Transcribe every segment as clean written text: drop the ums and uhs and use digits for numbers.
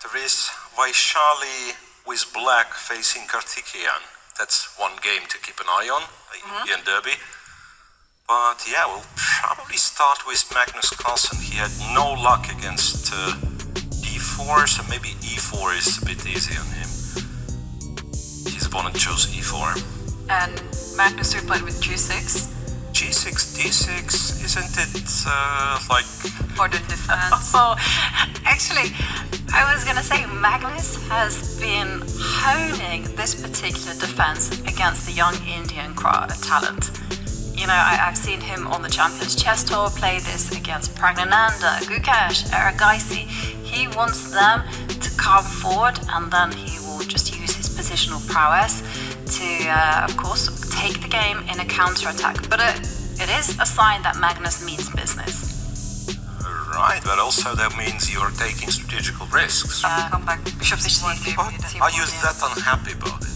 There is Vaishali with black facing Karthikeyan. That's one game to keep an eye on, the Indian Derby. But yeah, we'll probably start with Mangus Carlsen. He had no luck against d4, so maybe e4 is a bit easy on him. His opponent chose e4. And Magnus replied with g6. g6, d6, isn't it like... For the defense. Oh, actually, I was gonna say Magnus has been honing this particular defense against the young Indian talent. You know, I've seen him on the Champions Chess Tour play this against Pragnananda, Gukesh, Aragaisi. He wants them to come forward, and then he will just use his positional prowess to, of course, take the game in a counter-attack. But it is a sign that Magnus means business. Right, but also that means you're taking strategical risks. Come back, bishop c4. But are you that unhappy about it?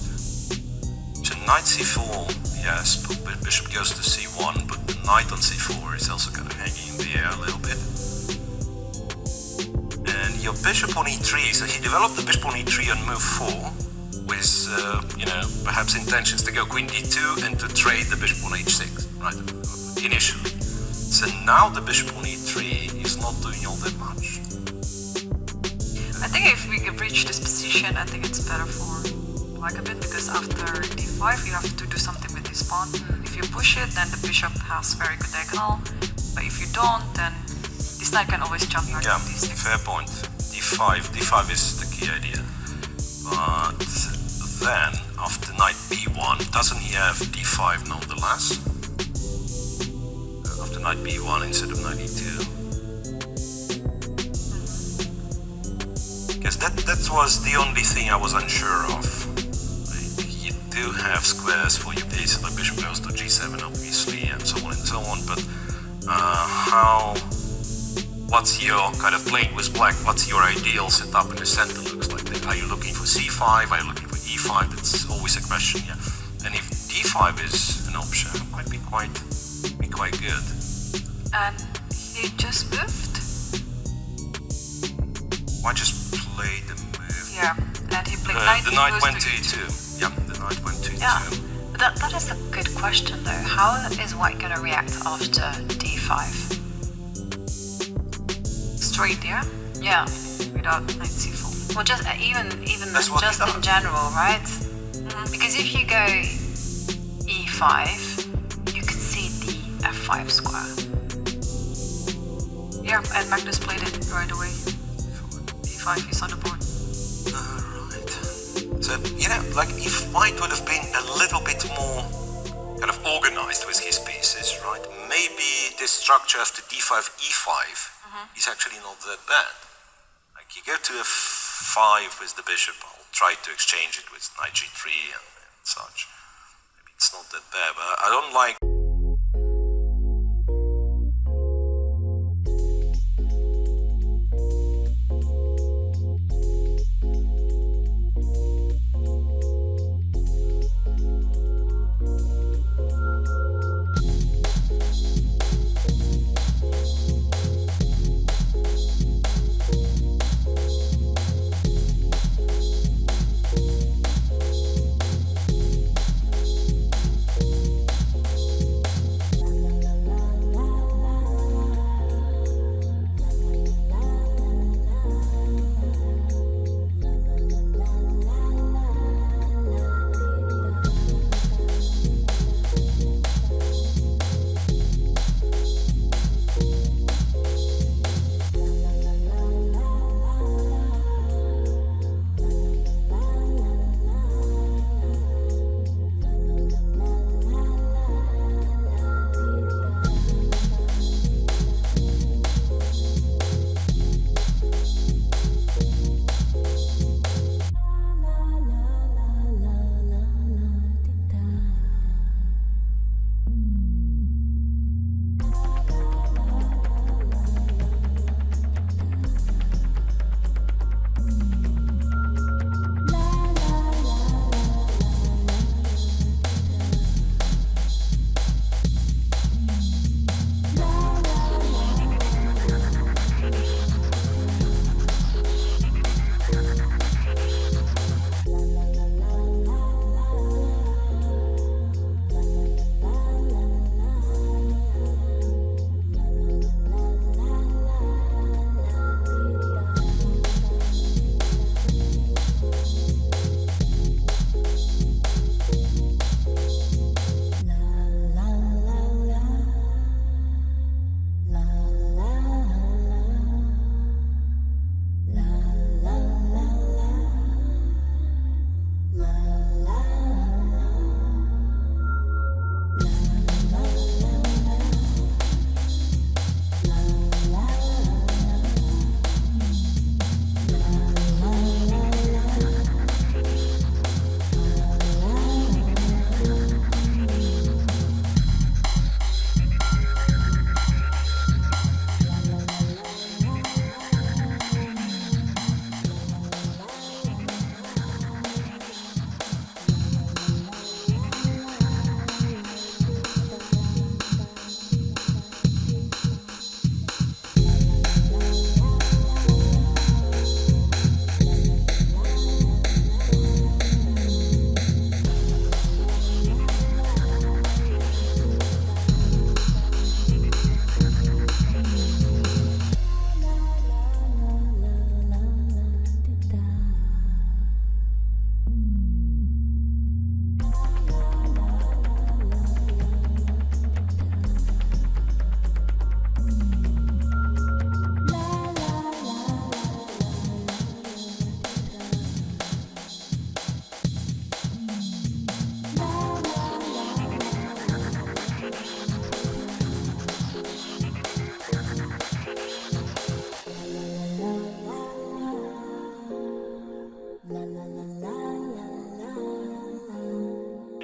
So knight c4, yes, bishop goes to c1, but the knight on c4 is also kind of hanging in the air a little bit. And your bishop on e3, so he developed the bishop on e3 on move 4 with, you know, perhaps intentions to go queen d2 and to trade the bishop on h6, right, initially. So now the bishop on e3 is not doing all that much. I think if we reach this position, I think it's better for black a bit, because after d5 you have to do something with this pawn. If you push it, then the bishop has very good diagonal, but if you don't, then this knight can always jump back to d6. Fair point. d5 is the key idea. But then, after knight b1, doesn't he have d5 nonetheless? After knight b1 instead of knight e2. Because that was the only thing I was unsure of. Like, you do have squares for your piece, the bishop goes to g7 obviously, and so on, but what's your kind of playing with black, what's your ideal setup in the center looks like? Are you looking for c5, are you looking for e5? That's always a question, yeah. And if d5 is an option, it might be quite good. And he just moved. Why just play the move? Yeah, and he played knight. The knight went to e2. Yeah, the knight went to e2. Yeah, that is a good question though. How is white gonna react after d5? Straight, yeah? Yeah. Without knight c4. Well, just even That's what just he in does. general, right? Because if you go e5, you could see the f5 square. Yeah, and Magnus played it right away. d5 is on the board. Right. So, you know, like if white would have been a little bit more kind of organized with his pieces, right? Maybe this structure after d5, e5 is actually not that bad. Like you go to f5 with the bishop, I'll try to exchange it with knight g3 and such. Maybe it's not that bad, but I don't like...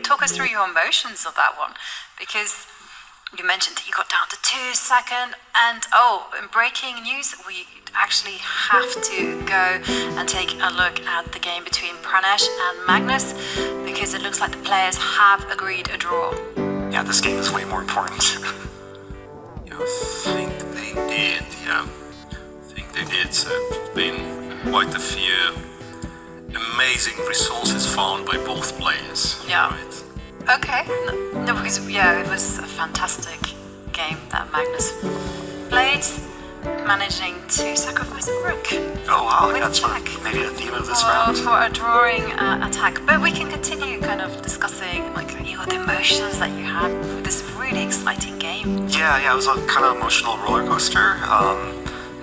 Talk us through your emotions of that one, because you mentioned that you got down to 2 seconds, and in breaking news, we actually have to go and take a look at the game between Pranesh and Magnus, because it looks like the players have agreed a draw. Yeah, this game is way more important. I think they did, yeah. I think they did. So it's been quite a few amazing resources found by both players. Yeah. Right? Okay. No, because it was a fantastic game that Magnus played, managing to sacrifice a rook. Oh wow, with that's check. maybe the theme of this round. For a drawing attack. But we can continue kind of discussing the emotions that you had with this really exciting game. Yeah, it was a kind of emotional roller coaster.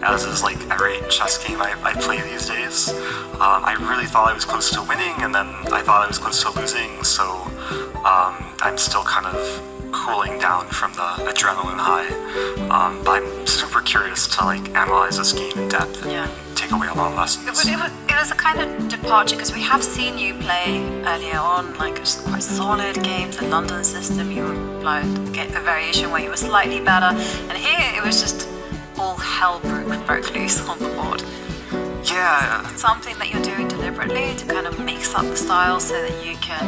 As is like every chess game I play these days. I really thought I was close to winning, and then I thought I was close to losing, so I'm still kind of cooling down from the adrenaline high. But I'm super curious to analyze this game in depth and take away a lot of lessons. It was a kind of departure, because we have seen you play earlier on quite solid games, the London system. You would get a variation where you were slightly better, and here it was just all hell broke loose on the board. Yeah. Something that you're doing deliberately to kind of mix up the style so that you can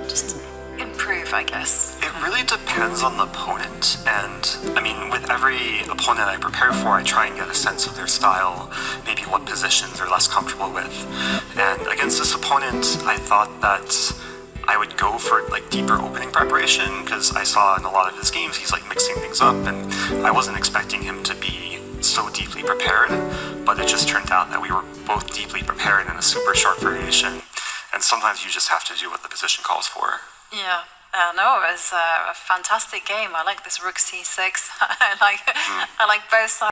just improve, I guess. It really depends on the opponent, and I mean, with every opponent I prepare for, I try and get a sense of their style, maybe what positions they're less comfortable with. And against this opponent, I thought that I would go for deeper opening preparation, because I saw in a lot of his games he's mixing things up, and I wasn't expecting him to be so deeply prepared, but it just turned out that we were both deeply prepared in a super short variation, and sometimes you just have to do what the position calls for. Yeah. No, it was a fantastic game. I like this rook c6. I like both sides.